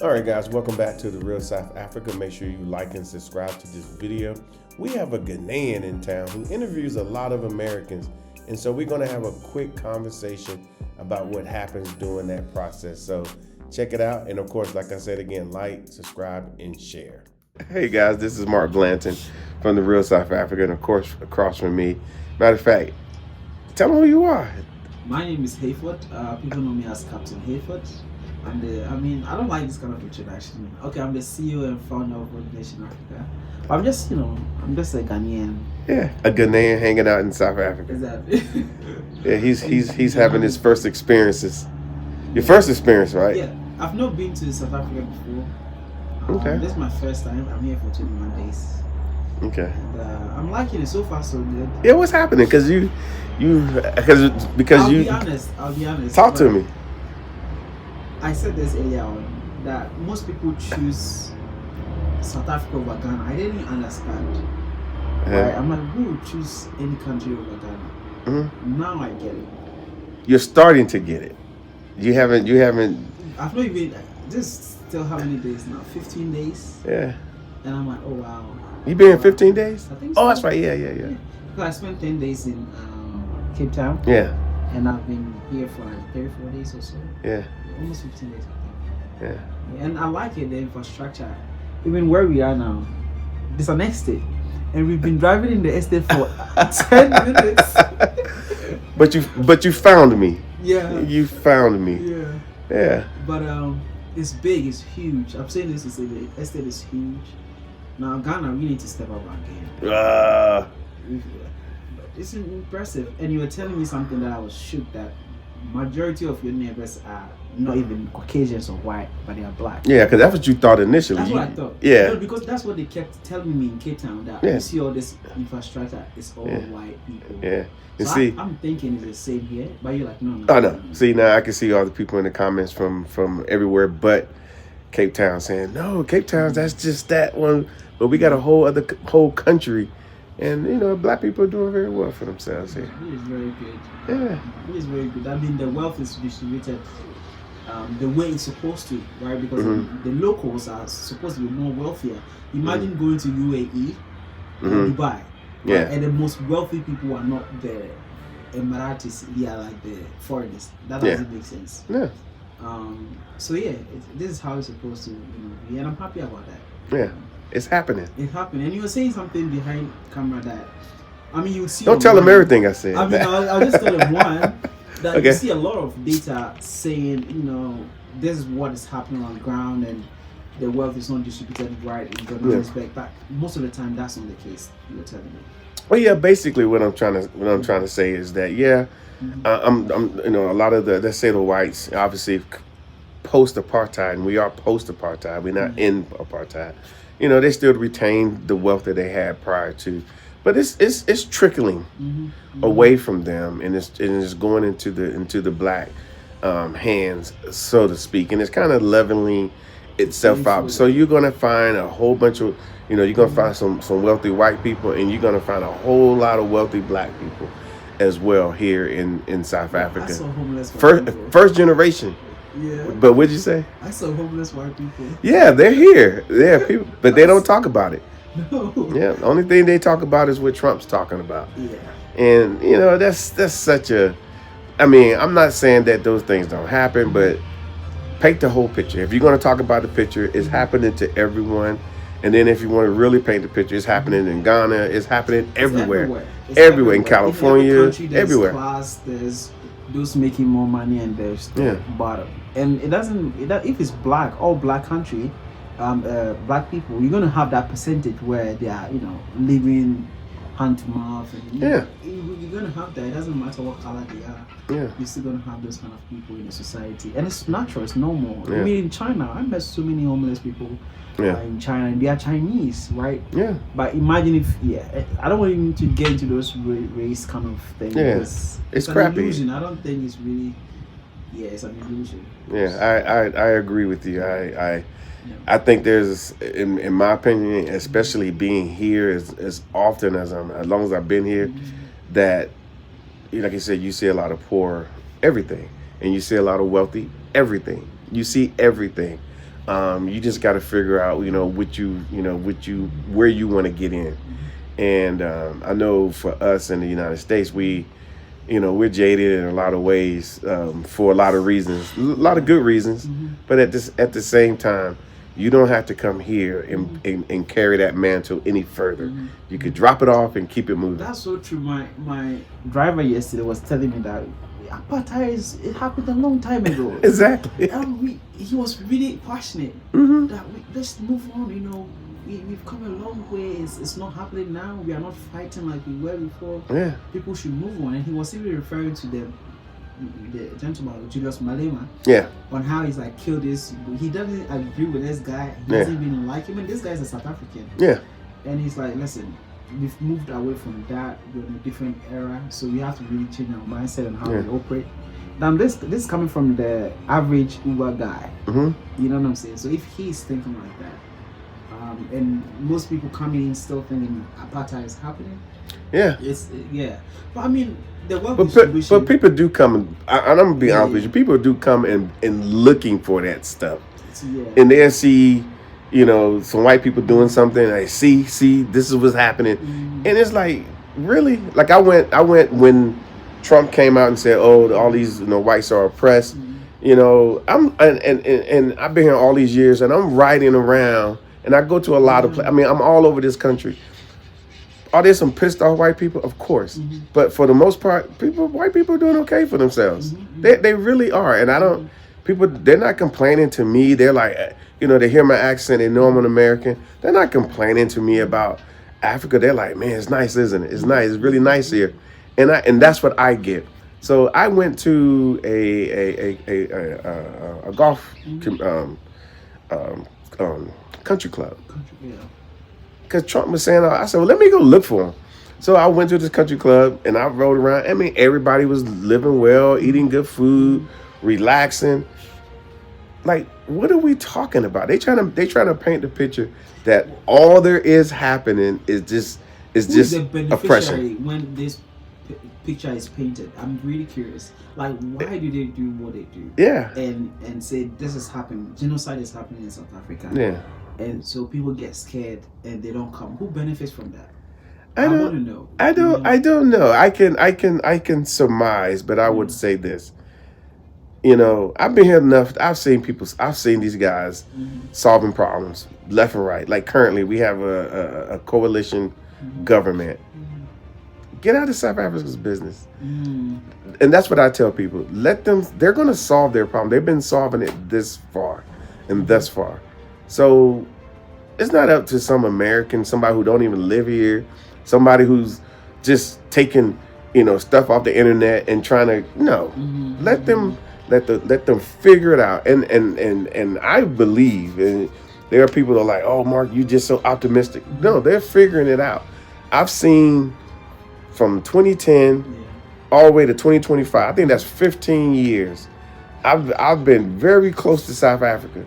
All right, guys, welcome back to the Real South Africa. Make sure you like and subscribe to this video. We have a Ghanaian in town who interviews a lot of Americans, and so we're going to have a quick conversation about what happens during that process. So check it out, and of course, like I said again, like, subscribe, and share. Hey guys, this is Mark Blanton from the Real South Africa, and of course, across from me. Matter of fact, tell them who you are. My name is Hayford. People know me as Captain Hayford. I don't like this kind of introduction. Okay, I'm the CEO and founder of World Nation Africa. But I'm just a Ghanaian. Yeah, a Ghanaian hanging out in South Africa. Exactly. Yeah, he's having his first experiences. Your first experience, right? Yeah, I've not been to South Africa before. Okay. This is my first time. I'm here for 21 days. Okay. And I'm liking it so far, so good. Yeah, what's happening? Because I'll be honest. Talk to me. I said this earlier on that most people choose South Africa over Ghana. I didn't understand. Right? I'm like, who would choose any country over Ghana? Mm-hmm. Now I get it. You're starting to get it. You haven't. I've not even. This still how many days now? 15 days. Yeah. And I'm like, oh wow. You been here 15 days? I think so. Oh, that's right. Yeah. Because I spent 10 days in Cape Town. Yeah. And I've been here for like 34 days or so. Yeah. Almost 15 days, I think. Yeah. And I like it, the infrastructure. Even where we are now, there's an estate. And we've been driving in the estate for 10 minutes. But you found me. Yeah. You found me. Yeah. Yeah. But it's big, it's huge. I'm saying this to say the estate is huge. Now Ghana, we need to step up our game. It's impressive. And you were telling me something that I was shook that majority of your neighbors are not even Caucasians or white, but they are black. Yeah, because that's what you thought initially. That's what I thought. Yeah. No, because that's what they kept telling me in Cape Town, that you see all this infrastructure, it's all white people. Yeah. You so see, I'm thinking it's the same here, but you're like, no. Oh no. See, now I can see all the people in the comments from everywhere but Cape Town saying, no, Cape Town, that's just that one. But we got a whole country. And black people are doing very well for themselves here. It is very good. Yeah. It is very good. I mean, the wealth is distributed the way it's supposed to, right? Because the locals are supposed to be more wealthier. Imagine going to UAE or Dubai. Right? Yeah. And the most wealthy people are not the Emiratis, they are like the foreigners. That doesn't make sense. Yeah. So this is how it's supposed to be, and I'm happy about that. Yeah. It's happening. It happened. And you were saying something behind camera that, you see. Don't tell them everything I said. I'll just tell them one, that you see a lot of data saying, this is what is happening on the ground and the wealth is not distributed right in Ghana respect. But most of the time, that's not the case. You were telling me. Well, yeah. Basically, what I'm trying to say is that I'm a lot of let's say the whites obviously post apartheid, and we are post apartheid. We're not in apartheid. They still retain the wealth that they had prior to, but it's trickling away from them, and it's going into the black hands, so to speak, and it's kind of leveling itself out. So you're gonna find a whole bunch of, you're gonna find some wealthy white people, and you're gonna find a whole lot of wealthy black people as well here in South Africa. I saw homeless first generation. Yeah. But what'd you say? I saw homeless white people. Yeah, they're here. Yeah, people, but they don't talk about it. No. Yeah, the only thing they talk about is what Trump's talking about. Yeah. And that's such a. I mean, I'm not saying that those things don't happen, but paint the whole picture. If you're going to talk about the picture, it's happening to everyone. And then if you want to really paint the picture, it's happening in Ghana. It's happening everywhere. It's everywhere in California. Everywhere. Class, there's those making more money and there's the bottom. And if it's black, all black country, black people, you're gonna have that percentage where they are, living hand to mouth, and you're gonna have that. It doesn't matter what color they are. Yeah, you're still gonna have those kind of people in the society, and it's natural. It's normal. Yeah. I mean, in China, I met so many homeless people. In China, and they are Chinese, right? Yeah. But imagine if, I don't want you to get into those race kind of thing. Yeah. It's crappy. An illusion. I don't think it's really. Yeah, it's an illusion. Yeah, I agree with you. I think there's, in my opinion, especially being here as often as long as I've been here, that, like you said, you see a lot of poor everything, and you see a lot of wealthy everything. You see everything. You just got to figure out, where you want to get in. And I know for us in the United States, we're jaded in a lot of ways, for a lot of reasons, a lot of good reasons. But at the same time, you don't have to come here and carry that mantle any further. You could drop it off and keep it moving. That's so true. My driver yesterday was telling me that apartheid it happened a long time ago. Exactly. He was really passionate that let's move on. We've come a long way. It's not happening now. We are not fighting like we were before. Yeah. People should move on. And he was even referring to the gentleman Julius Malema. Yeah. On how he's like killed this. He doesn't agree with this guy. He doesn't even like him. And this guy's a South African. Yeah. And he's like, listen, we've moved away from that. We're in a different era. So we have to really change our mindset and how we operate. Now this is coming from the average Uber guy. You know what I'm saying? So if he's thinking like that, and most people coming in still thinking apartheid is happening. Yeah. But I mean, the world but people do come, and I'm gonna be honest with you. People do come and looking for that stuff. And they'll see, some white people doing something. They see, this is what's happening, and it's like, really, like I went when Trump came out and said, "Oh, all these whites are oppressed." I'm and I've been here all these years, and I'm riding around. And I go to a lot of places. I mean, I'm all over this country. Are there some pissed off white people? Of course. But for the most part, white people are doing okay for themselves. They really are. And they're not complaining to me. They're like, they hear my accent. They know I'm an American. They're not complaining to me about Africa. They're like, man, it's nice, isn't it? It's nice. It's really nice here. And that's what I get. So I went to a golf country club. Because Trump was saying, I said, well, let me go look for him. So I went to this country club and I rode around. I mean, everybody was living well, eating good food, relaxing. Like, what are we talking about? They trying to paint the picture that all there is happening is just the beneficiary oppression. When this picture is painted, I'm really curious. Like, why do they do what they do? Yeah. And say this is happening. Genocide is happening in South Africa. Yeah. And so people get scared and they don't come. Who benefits from that? I want to know. I don't know. I can surmise, but I would say this. I've been here enough. I've seen these guys solving problems left and right. Like currently, we have a coalition government. Get out of South Africa's business. And that's what I tell people. Let them. They're going to solve their problem. They've been solving it this far and thus far. So it's not up to some American, somebody who don't even live here, somebody who's just taking, stuff off the internet and trying to let them figure it out. And I believe, and there are people that are like, oh, Mark, you're just so optimistic. No, they're figuring it out. I've seen from 2010 all the way to 2025. I think that's 15 years. I've been very close to South Africa.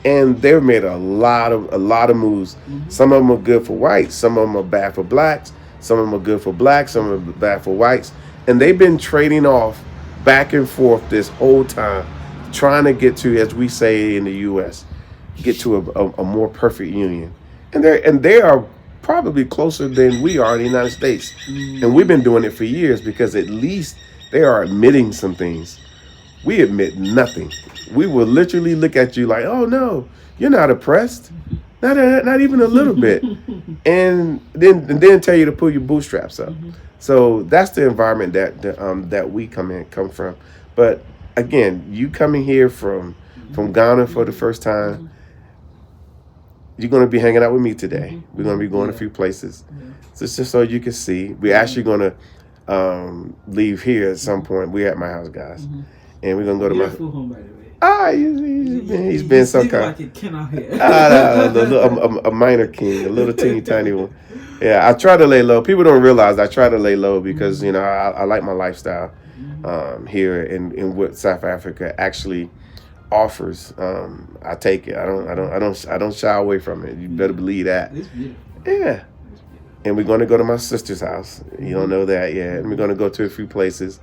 And they've made a lot of moves. Some of them are good for whites. Some of them are bad for blacks. Some of them are good for blacks. Some of them are bad for whites. And they've been trading off back and forth this whole time, trying to get to, as we say in the U.S., get to a more perfect union. And they are probably closer than we are in the United States. And we've been doing it for years because at least they are admitting some things. We admit nothing. We will literally look at you like, oh no, you're not oppressed. Not even a little bit. And then tell you to pull your bootstraps up. So that's the environment that we come from. But again, you coming here from Ghana for the first time, you're going to be hanging out with me today. We're going to be going a few places. So it's just so you can see. We're actually going to leave here at some point. We're at my house, guys. And we're going to go to my home, by the way. He's been so kind. Like a king out here. A minor king, a little teeny tiny one. Yeah, I try to lay low. People don't realize I try to lay low because I like my lifestyle here in what South Africa actually offers. I take it. I don't shy away from it. You better believe that. It's beautiful. Yeah. And we're going to go to my sister's house. You don't know that yet. And we're going to go to a few places.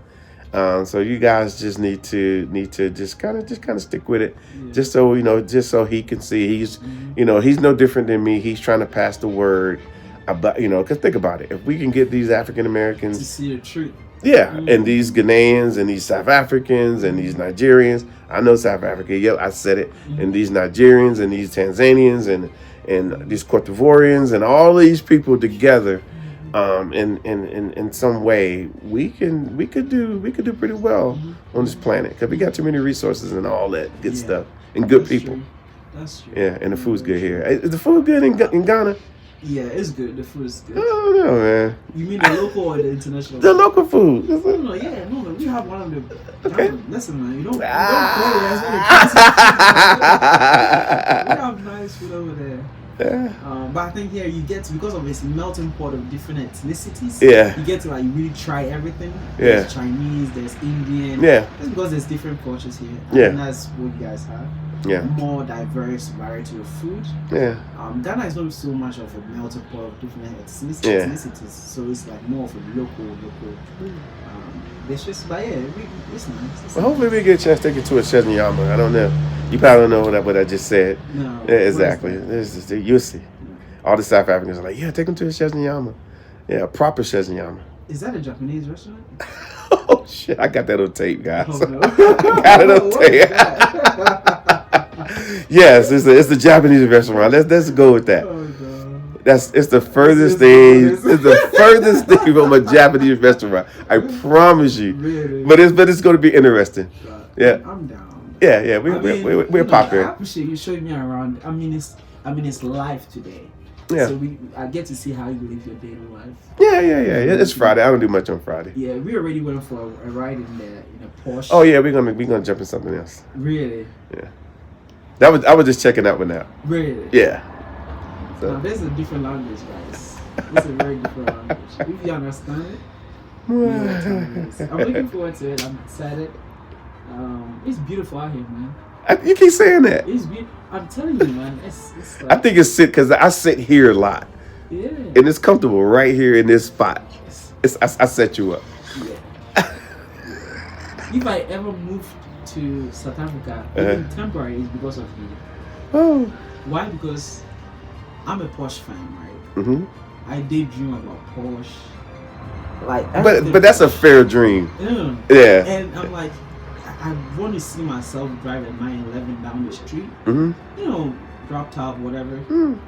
So you guys just need to just kind of stick with it, Yeah. just so just so he can see he's Mhm. he's no different than me. He's trying to pass the word about because think about it. If we can get these African To Americans, see the truth. yeah, and Mhm. these Ghanaians and these South Africans and these Nigerians. I know South Africa. Yep, I said it. And these Nigerians and these Tanzanians and these Cote d'Ivoirians and all these people together, in some way, we could do pretty well on this planet because we got too many resources and all that good Yeah. stuff and good That's people. true. That's true. Yeah, and the food's good here. Is the food good in Ghana? Yeah, it's good. The food is I good. don't know, man. You mean the local or the international? The local food. No, yeah, no. We have one of the. Okay. Listen, man, you don't call it as one of the classic food. We have nice food over there. Yeah. But I think here you get to, because of this melting pot of different ethnicities. Yeah. You get to like really try everything. Yeah. There's Chinese, there's Indian. Yeah. That's because there's different cultures here. Yeah. And that's what you guys have. Yeah. More diverse variety of food. Yeah. Ghana is not so much of a melting pot of different Yeah. ethnicities, so it's like more of a local. Dishes, but yeah, it's nice. It's Well, hopefully we get a chance to take it to a Shenyama. I don't know. You probably don't know what I just said. No, Yeah, what is exactly. that? This is you'll see. All the South Africans are like, yeah, take them to a Shenyama. Yeah, a proper Shenyama. Is that a Japanese restaurant? Oh shit! I got that on tape, guys. Oh, no. I got it on What is tape. that? Yes, it's a Japanese restaurant. Let's go with that. Oh, God. It's the furthest It's thing. the It's the furthest thing from a Japanese restaurant. I promise you. Really? But it's going to be interesting. Yeah. I'm down. Yeah. We're popular. I appreciate you showing me around. I mean, it's live today. Yeah. So I get to see how you live your daily life. Yeah. It's Friday. I don't do much on Friday. Yeah, we already went for a ride in a Porsche. Oh yeah, we're gonna jump in something else. Really? Yeah. I was just checking that one out. Really? Yeah. Now, So. there's a different language, guys. It's a very different language. If you understand it, you know what time it is. I'm looking forward to it. I'm excited. It's beautiful out here, man. You keep saying that. It's beautiful. I'm telling you, man. It's I think it's because I sit here a lot, yeah. and it's comfortable right here in this spot. I set you up. Yeah. If I ever moved to South Africa, even temporary, it's because of you. Oh. Why? Because I'm a Porsche fan, right? Mhm. I daydream about Porsche. Like, But that's a fair dream. Yeah. Yeah. And I'm like, I want to see myself drive a 911 down the street. Mhm. You know, drop top, whatever. Mm.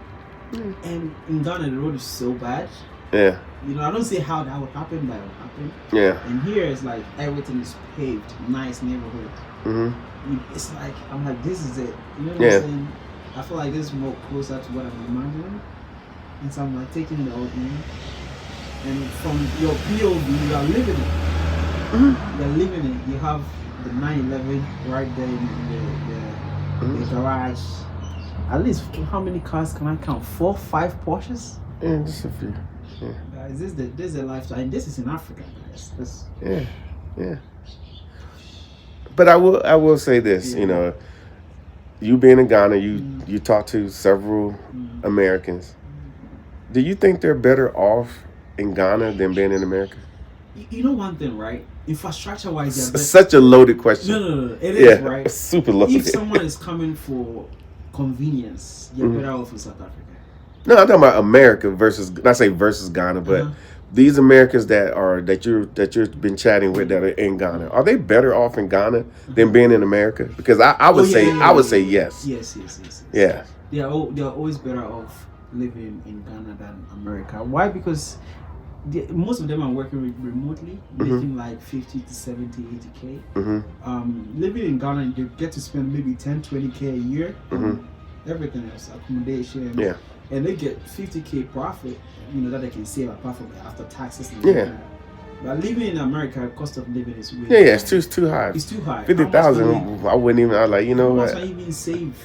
And in Ghana, the road is so bad. Yeah. You know, I don't see how that would happen, but it will happen. Yeah. And here it's like everything is paved, nice neighborhood. Mhm. It's like I'm like, this is it. You know what Yeah. I'm saying? I feel like this is more closer to what I'm imagining. And so I'm like taking it all in. And from your POV, you are living it. Mhm. You're living it. You have the 911 right there in the garage. At least how many cars can I count? 4, 5 Porsches? Yeah, just a few. Yeah. Guys, this is a lifestyle. And this is in Africa, guys. Yeah. But I will say this, Yeah. You being in Ghana, you talk to several Americans. Do you think they're better off in Ghana than being in America? You know one thing, right? Infrastructure wise, Such a loaded question. No. It is, right? Super loaded. If someone is coming for convenience, you're better off in South Africa. No, I'm talking about America versus, not say versus Ghana, but these Americans that you've been chatting with that are in Ghana, are they better off in Ghana than being in America? Because I would say yes. Yes. Yeah. They are always better off living in Ghana than America. Why? Because most of them are working remotely, making like 50 to 70, 80K. Living in Ghana, you get to spend maybe 10, 20K a year on everything else, accommodation. Yeah. And they get 50K profit, that they can save apart from after taxes. And Yeah. But living in America, cost of living is really Yeah, it's too high. It's too high. 50,000, I wouldn't even. I like, How much what? can you even save?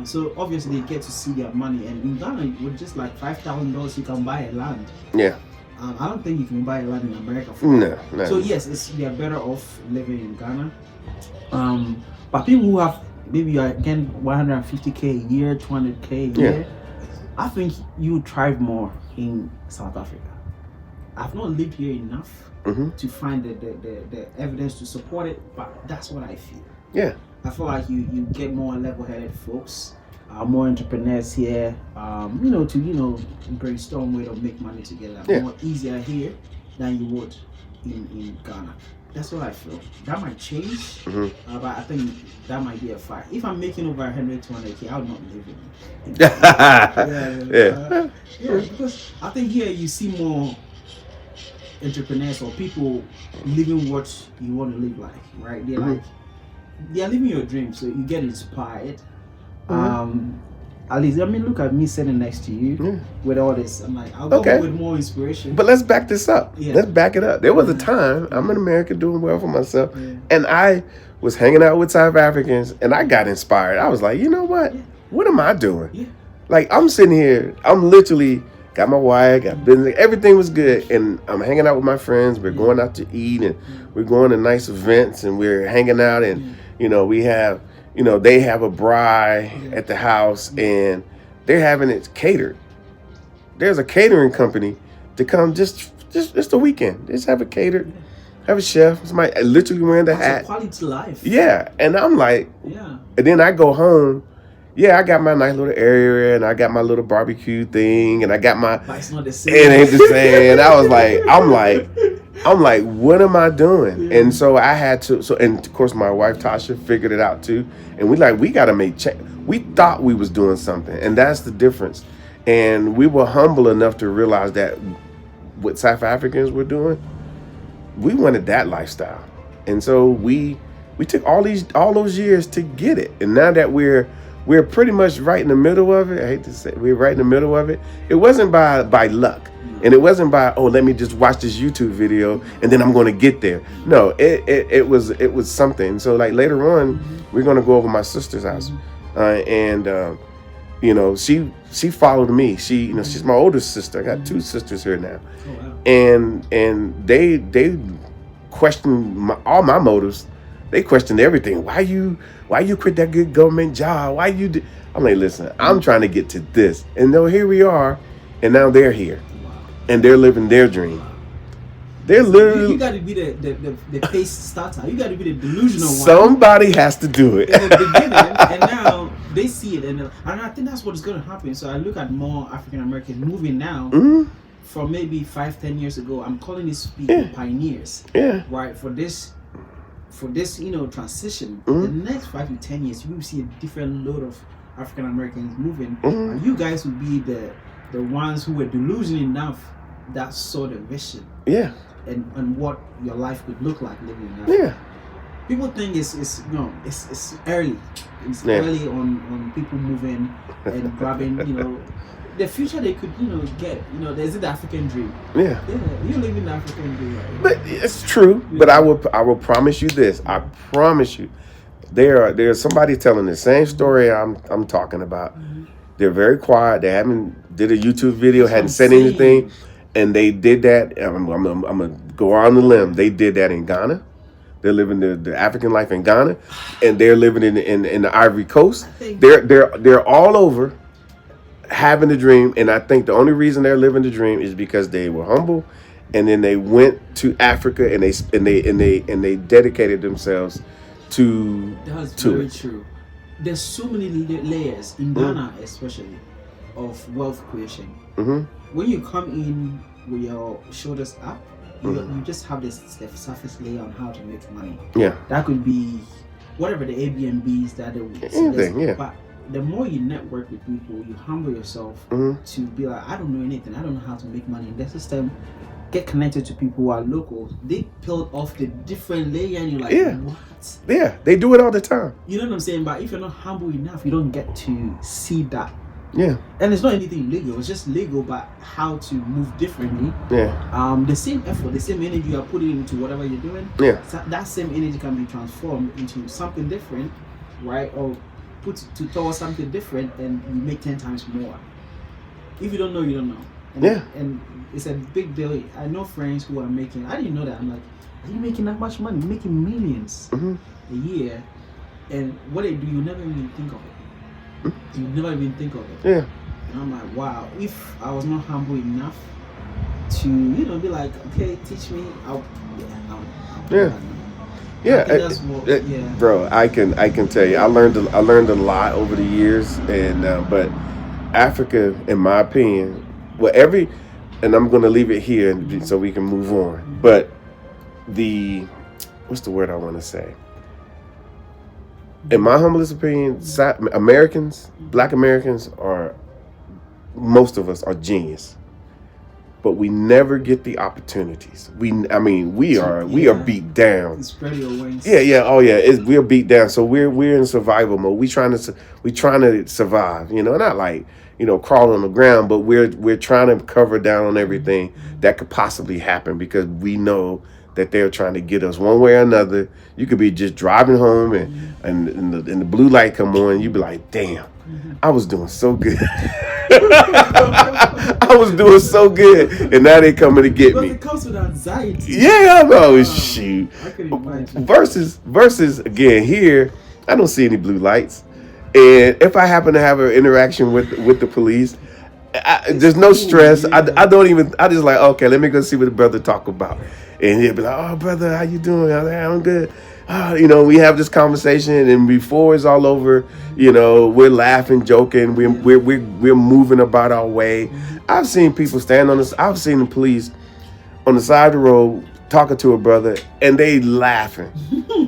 So obviously they get to see their money, and in Ghana, with just like $5,000, you can buy a land. Yeah. I don't think you can buy a land in America. No. So yes, they are better off living in Ghana. But people who have maybe again 150K a year, 200K a year, I think you thrive more in South Africa. I've not lived here enough Mm-hmm. to find the evidence to support it, but that's what I feel. Yeah. I feel like you get more level-headed folks, more entrepreneurs here, to brainstorm way to make money together. Yeah. More easier here than you would in Ghana. That's what I feel. That might change, but I think that might be a fact. If I'm making over 100, 200K, I would not live in. Yeah, because I think here you see more entrepreneurs or people living what you want to live like, right? They're like, they are living your dream, so you get inspired. At least, I mean, look at me sitting next to you with all this. I'm like, I'll go with more inspiration. But let's back this up. Yeah. Let's back it up. There was a time I'm in America doing well for myself, and I was hanging out with South Africans, and I got inspired. I was like, you know what? What am I doing? Yeah. Like, I'm sitting here, I'm literally got my wife, got business, everything was good, and I'm hanging out with my friends. We're going out to eat, and we're going to nice events, and we're hanging out, and we have. They have a braai at the house, and they're having it catered. There's a catering company to come just a weekend. Just have it catered, have a chef. Somebody literally wearing the hat. Quality life. Yeah, and I'm like, and then I go home. Yeah, I got my nice little area, and I got my little barbecue thing, and I got my. But it's not the same. It ain't the same. And I was like, I'm like, what am I doing? Yeah. And so I had to. So, and of course, my wife Tasha figured it out too. And we got to make change. We thought we was doing something, and that's the difference. And we were humble enough to realize that what South Africans were doing, we wanted that lifestyle. And so we took all those years to get it. And now that we're pretty much right in the middle of it. I hate to say we're right in the middle of it. It wasn't by luck. And it wasn't by, let me just watch this YouTube video and then I'm going to get there. No, it was something. So like later on, we're going to go over my sister's house, and she followed me. She's my older sister. I got two sisters here now, and they questioned all my motives. They questioned everything. Why you quit that good government job? Why you? I'm like, listen, I'm trying to get to this, and here we are, and now they're here. And they're living their dream. They're literally. You got to be the pace starter. You got to be the delusional one. Somebody has to do it. In the beginning, and now they see it, and I think that's what's going to happen. So I look at more African Americans moving now from maybe 5-10 years ago. I'm calling these people pioneers. Yeah. Right, for this transition. The next 5 to 10 years, you will see a different load of African Americans moving. And you guys will be the ones who were delusional enough that saw the vision. Yeah. And what your life could look like living in Africa. Yeah. People think it's early. It's early on people moving and grabbing, the future they could, get. There's the African dream. Yeah. Yeah. You're living the African dream, right? But it's true. Yeah. But I will promise you this. I promise you. There's somebody telling the same story I'm talking about. They're very quiet. They haven't did a YouTube video, hadn't said anything, and they did that. I'm gonna go on the limb. They did that in Ghana. They're living the African life in Ghana, and they're living in the Ivory Coast. They're all over, having the dream. And I think the only reason they're living the dream is because they were humble, and then they went to Africa and they dedicated themselves to. That's very true. There's so many layers in Ghana, especially, of wealth creation. When you come in with your shoulders up, you just have the surface layer on how to make money. Yeah, that could be whatever the Airbnbs that they would anything. Yeah, but the more you network with people, you humble yourself to be like, I don't know anything. I don't know how to make money in the system. Get connected to people who are local. They peel off the different layer, and you're like, what? Yeah, they do it all the time. You know what I'm saying? But if you're not humble enough, you don't get to see that. Yeah. And it's not anything legal. It's just legal, but how to move differently. Yeah. The same effort, the same energy you are putting into whatever you're doing. Yeah. So that same energy can be transformed into something different, right? Or put towards something different, and you make 10 times more. If you don't know, you don't know. And it's a big deal. I know friends who are making. I didn't know that. I'm like, are you making that much money? You're making millions a year, and what they do, you never even think of it. You never even think of it. Yeah. And I'm like, wow. If I was not humble enough to be like, okay, teach me. I'll do Yeah. that. Yeah, I think that's what. Yeah. bro. I can tell you, I learned a lot over the years, and but Africa, in my opinion, well, and I'm gonna leave it here so we can move on. But the what's the word I want to say? In my humblest opinion, Americans, Black Americans are most of us are genius, but we never get the opportunities. We are beat down. Spread your wings. Yeah. Oh yeah, we're beat down. So we're in survival mode. We trying to survive. Not like crawl on the ground, but we're trying to cover down on everything that could possibly happen because we know that they're trying to get us one way or another. You could be just driving home and the blue light come on, and you be like, damn, I was doing so good. I was doing so good, and now they coming to get me. But it comes with anxiety. Yeah, I know. Shoot. I can imagine. Versus again here, I don't see any blue lights, and if I happen to have an interaction with the police, there's no stress. I don't even. I just like, okay, let me go see what the brother talk about, and he'll be like, oh brother, how you doing? I'm good. We have this conversation, and before it's all over, we're laughing, joking, we're moving about our way. I've seen people stand on this. I've seen the police on the side of the road talking to a brother, and they laughing.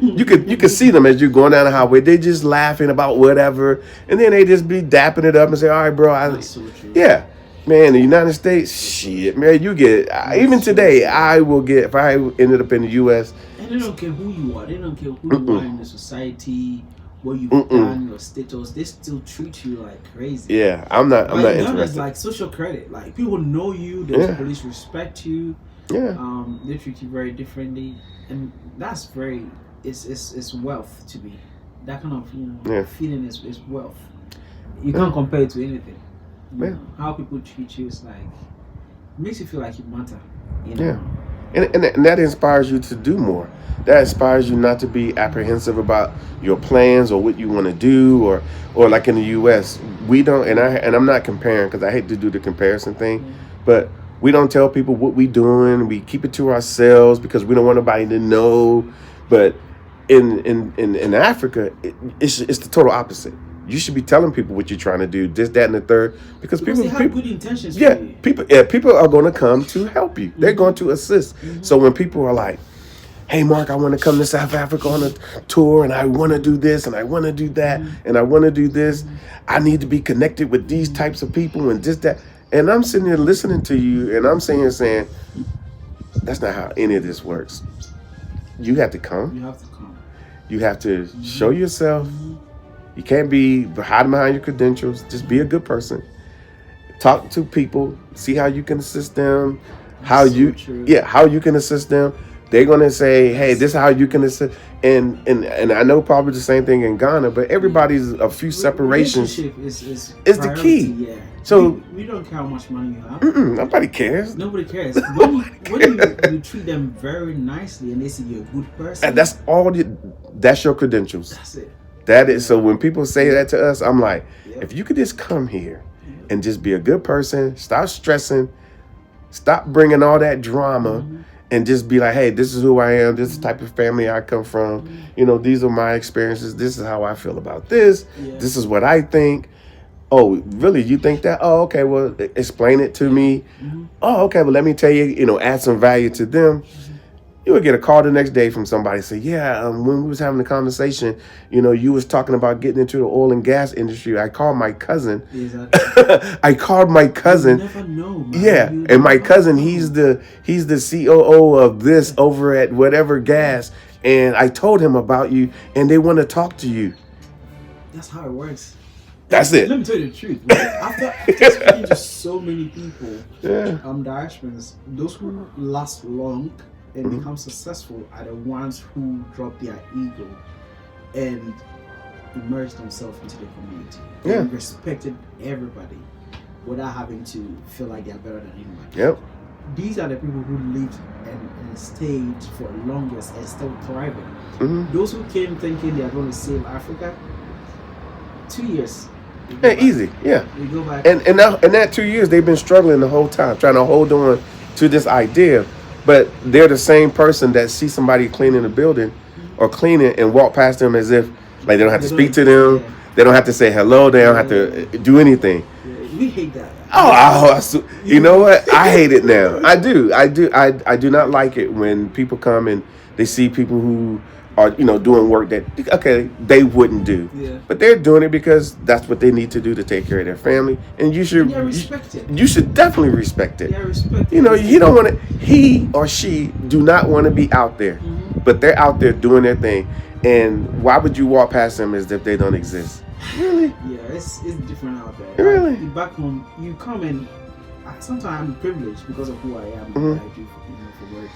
You could see them as you're going down the highway. They just laughing about whatever, and then they just be dapping it up and say, "All right, bro." That's so true. Yeah. Man, the United States, shit, man, you get, even today, I will get, if I ended up in the U.S. And they don't care who you are. They don't care who you are in the society, what you've done, your status. They still treat you like crazy. Yeah, I'm not interested. It's like social credit. Like, people know you, the police respect you. Yeah. They treat you very differently. And that's it's wealth to me. That kind of, feeling is wealth. You can't compare it to anything. How people treat you is like, makes you feel like you matter. Yeah, and that inspires you to do more. That inspires you not to be apprehensive about your plans or what you want to do, or like in the U.S. we don't. And I'm not comparing because I hate to do the comparison thing, but we don't tell people what we doing. We keep it to ourselves because we don't want nobody to know. But in Africa, it's the total opposite. You should be telling people what you're trying to do, this, that, and the third, because people have good intentions. Yeah, people are going to come to help you. They're going to assist. So when people are like, "Hey, Mark, I want to come to South Africa on a tour, and I want to do this, and I want to do that, and I want to do this. I need to be connected with these types of people and this, that," and I'm sitting there listening to you, and I'm saying, that's not how any of this works. You have to come. You have to come. You have to show yourself. You can't be hiding behind your credentials. Just be a good person. Talk to people. See how you can assist them. How you can assist them. They're gonna say, "Hey, this is how you can assist." And I know probably the same thing in Ghana, but everybody's a few separations. Relationship is the key. Yeah. So we don't care how much money you have. Nobody cares. Nobody cares. When you treat them very nicely and they see you're a good person, And that's all. That's your credentials. That's it. That is, so when people say that to us, I'm like, if you could just come here and just be a good person, stop stressing, stop bringing all that drama, and just be like, hey, this is who I am, this is the type of family I come from, these are my experiences, this is how I feel about this, this is what I think. Oh, really? You think that? Oh, okay, well, explain it to me. Oh, okay, well, let me tell you, add some value to them. You would get a call the next day from somebody say, when we was having a conversation, you was talking about getting into the oil and gas industry. I called my cousin. Exactly. I called my cousin. You never know, man. Yeah, and my cousin, he's the COO of this over at whatever gas, and I told him about you, and they want to talk to you. That's how it works. That's it. Let me tell you the truth. Right? After speaking to so many people, diasporans, those who last long and become successful are the ones who drop their ego and immerse themselves into the community and respected everybody without having to feel like they're better than anybody. Yep. These are the people who lived and stayed for longest and still thriving. Those who came thinking they are going to save Africa, 2 years. Yeah, easy. Yeah. We go back. And now in that 2 years they've been struggling the whole time, trying to hold on to this idea, but they're the same person that see somebody cleaning a building or cleaning and walk past them as if like they don't have to speak to them. Yeah. They don't have to say hello. They don't have to do anything. Yeah, we hate that. You know what? I hate it now. I do. I do not like it when people come and they see people who are, doing work that, okay, they wouldn't do. Yeah. But they're doing it because that's what they need to do to take care of their family. And you should respect it. You should definitely respect it. Yeah, respect it. You don't want to, he or she do not want to be out there. But they're out there doing their thing. And why would you walk past them as if they don't exist? Really? Yeah, it's different out there. Really? Like, back home, you come and sometimes I'm privileged because of who I am and what I do for work.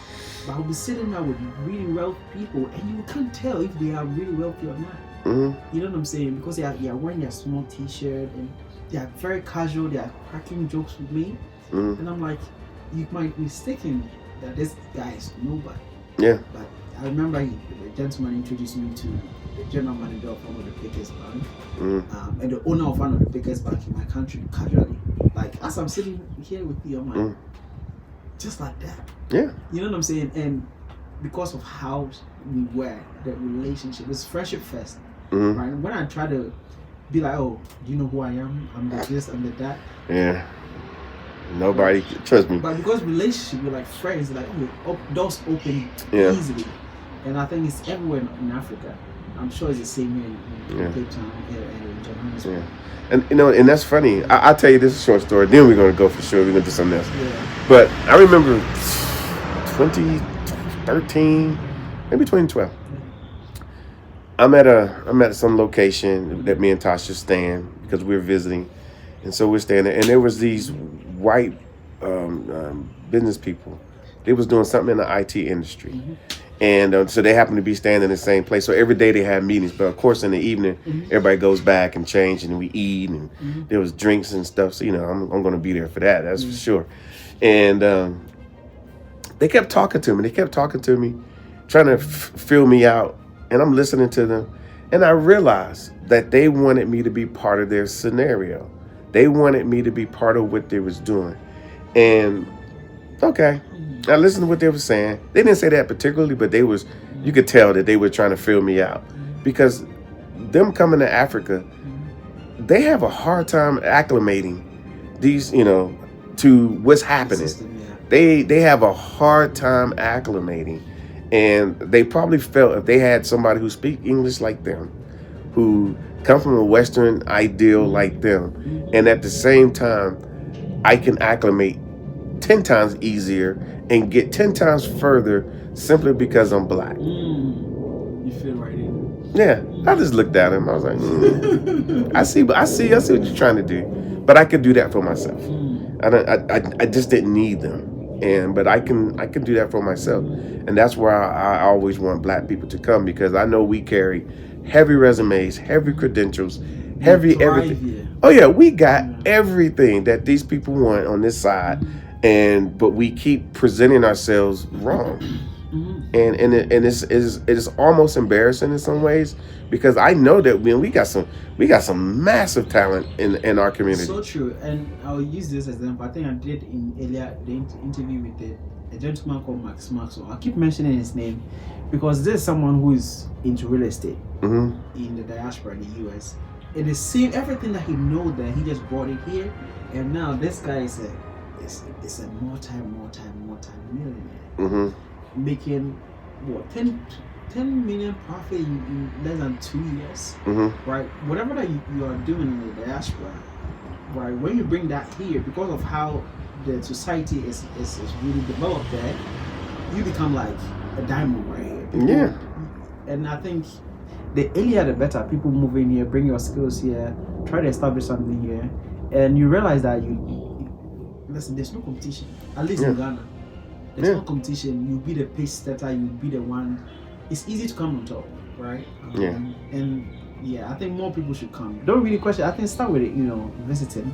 But I'll be sitting there with really wealthy people, and you can't tell if they are really wealthy or not. You know what I'm saying? Because they are wearing their small T-shirt and they are very casual. They are cracking jokes with me, and I'm like, you might be mistaken that this guy is nobody. Yeah. But I remember the gentleman introduced me to the general manager of one of the biggest banks, and the owner of one of the biggest banks in my country, casually. Like, as I'm sitting here with you, I'm like, just like that. Yeah. You know what I'm saying? And because of how we were, the relationship is friendship first. Right? When I try to be like, oh, do you know who I am? I'm the this, I'm the that. Yeah. Nobody, trust me. But because relationship, we're like friends, like, doors open easily. And I think it's everywhere in Africa. I'm sure it's the same here in Cape Town and in Johannesburg. Yeah. And that's funny. I'll tell you this short story. Then we're gonna go for sure. We're gonna do something else. Yeah. But I remember 2013, maybe 2012. I'm at some location that me and Tasha staying because we were visiting, and so we're staying there. And there was these white business people. They was doing something in the IT industry. And so they happen to be staying in the same place. So every day they had meetings. But of course, in the evening, everybody goes back and change, and we eat, and there was drinks and stuff. So I'm going to be there for that. That's for sure. And they kept talking to me. Trying to fill me out. And I'm listening to them, and I realized that they wanted me to be part of their scenario. They wanted me to be part of what they was doing. And okay. I listened to what they were saying. They didn't say that particularly, but you could tell that they were trying to fill me out. Because them coming to Africa, they have a hard time acclimating these, to what's happening. They have a hard time acclimating. And they probably felt if they had somebody who speak English like them, who come from a Western ideal like them, and at the same time, I can acclimate 10 times easier and get 10 times further simply because I'm black. You fit right in. Yeah, I just looked at him. I was like, I see what you're trying to do, but I could do that for myself. I just didn't need them, but I can do that for myself, and that's where I always want black people to come, because I know we carry heavy resumes, heavy credentials, heavy everything. Here. Oh yeah, we got everything that these people want on this side. But we keep presenting ourselves wrong, and it's almost embarrassing in some ways, because I know that we got some massive talent in our community. So true, and I'll use this example. I think I did in earlier the interview with a gentleman called Max Maxwell. I keep mentioning his name because there's someone who is into real estate in the diaspora in the US. It is same everything that he knows that he just brought it here, and now this guy is a multi-millionaire, making what 10 million profit in less than 2 years, right? Whatever that you are doing in the diaspora, right? When you bring that here, because of how the society is really developed there, you become like a diamond right here. People, and I think the earlier the better. People move in here, bring your skills here, try to establish something here, and you realize that listen, there's no competition. At least in Ghana, there's no competition. You'll be the pace setter. You'll be the one. It's easy to come on top, right? And I think more people should come. Don't really question. I think start with it. Visiting.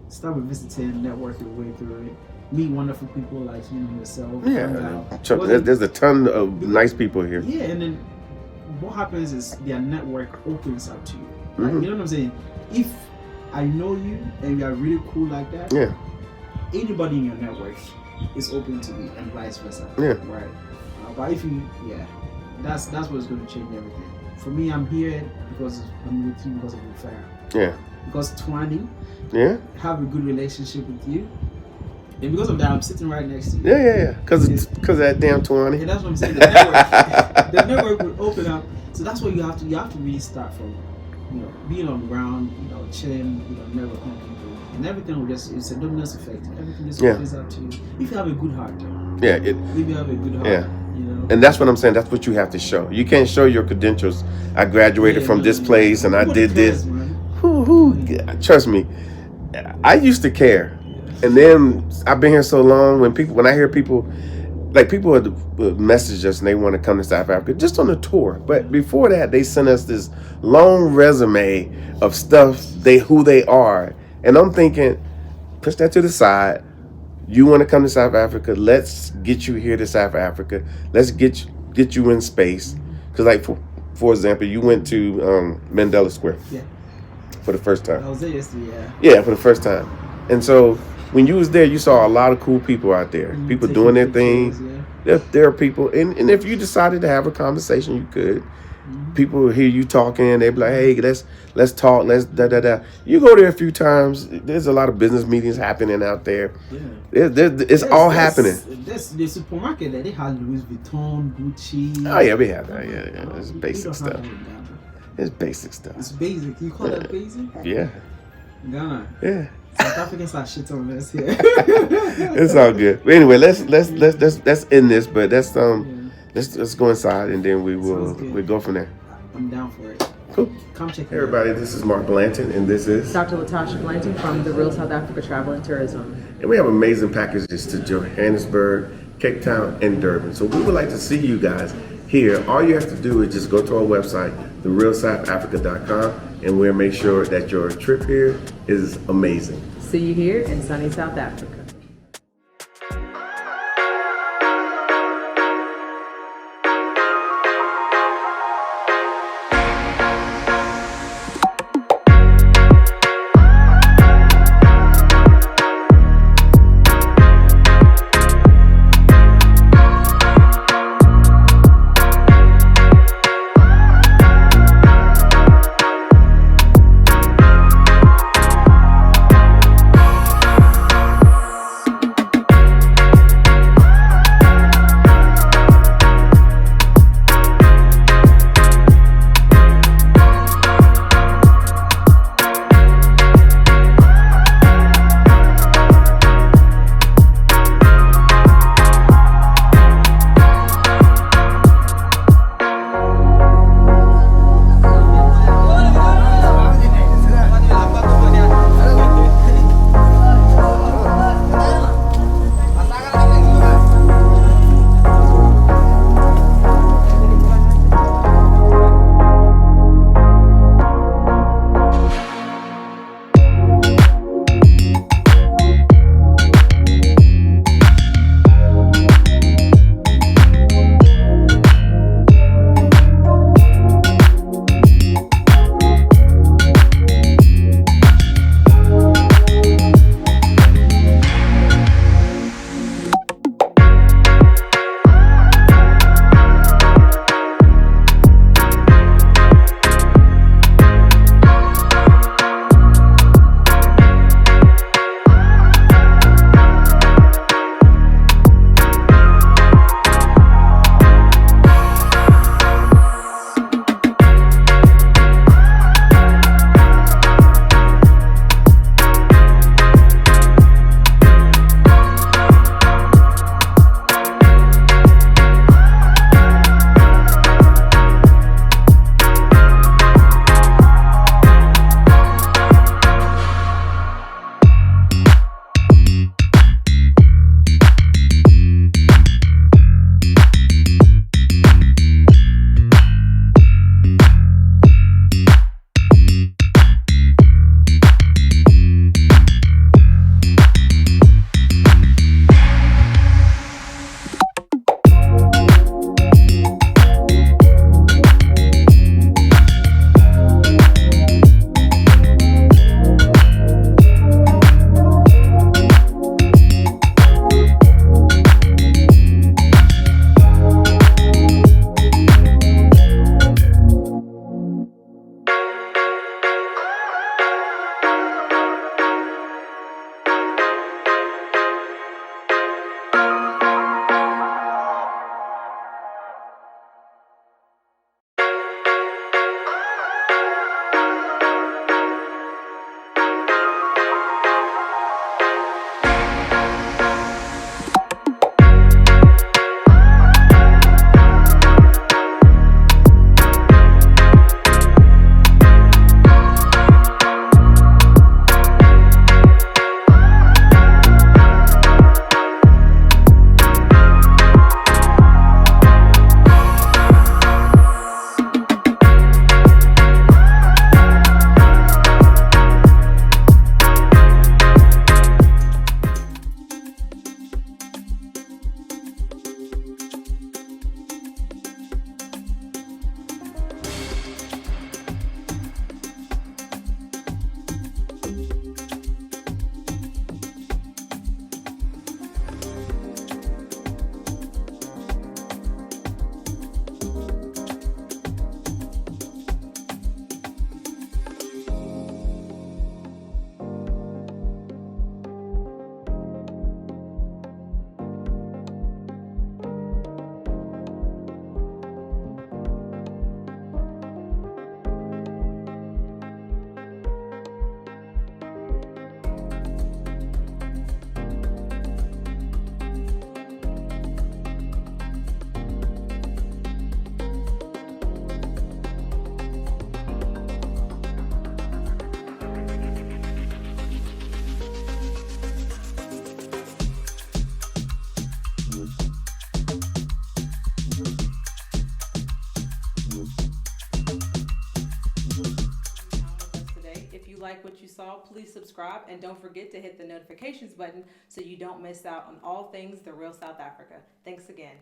Start with visiting, network your way through it. Meet wonderful people like yourself. There's a ton of nice people here. Yeah, and then what happens is their network opens up to you. Right? You know what I'm saying? If I know you and you are really cool like that, anybody in your network is open to it, and vice versa. Yeah. Right. But if you, that's what's going to change everything. For me, I'm here because I'm with you because of the fair. Yeah. Because 20. Yeah. Have a good relationship with you. And because of that, I'm sitting right next to you. Yeah. Because of that damn 20. And that's what I'm saying. The network will open up. So that's what you have to really start from. Being on the ground, chilling, networking with people. And everything will it's a dominoes effect. Everything just opens up to you. If you have a good heart, though. Yeah. If you have a good heart. Yeah. And that's what I'm saying. That's what you have to show. You can't show your credentials. I graduated from this place and I did this. Trust me, I used to care. And then I've been here so long. When I hear people, like people would message us and they want to come to South Africa just on a tour. But before that, they sent us this long resume of stuff who they are. And I'm thinking, push that to the side. You want to come to South Africa? Let's get you here to South Africa. Let's get you in space. Because, like, for example, you went to Mandela Square for the first time. I was there yesterday, Yeah, for the first time. And so when you was there, you saw a lot of cool people out there. People doing their thing. There are people, and if you decided to have a conversation, you could. People will hear you talking. They be like, "Hey, let's talk. Let's da." You go there a few times. There's a lot of business meetings happening out there. Yeah. It's all happening. There's the supermarket that they have Louis Vuitton, Gucci. Oh yeah, we have that. Yeah. It's basic stuff. It's basic stuff. It's basic. You call that basic? Yeah. Ghana. Yeah. South Africans are shit on us here. It's all good. But anyway, let's end this. But let's go inside and then we'll go from there. I'm down for it. Cool. Come check it out. Hey everybody, this is Mark Blanton and this is Dr. Latasha Blanton from the Real South Africa Travel and Tourism. And we have amazing packages to Johannesburg, Cape Town, and Durban. So we would like to see you guys here. All you have to do is just go to our website, therealsouthafrica.com, and we'll make sure that your trip here is amazing. See you here in sunny South Africa. you saw, please subscribe and don't forget to hit the notifications button so you don't miss out on all things the real South Africa. Thanks again.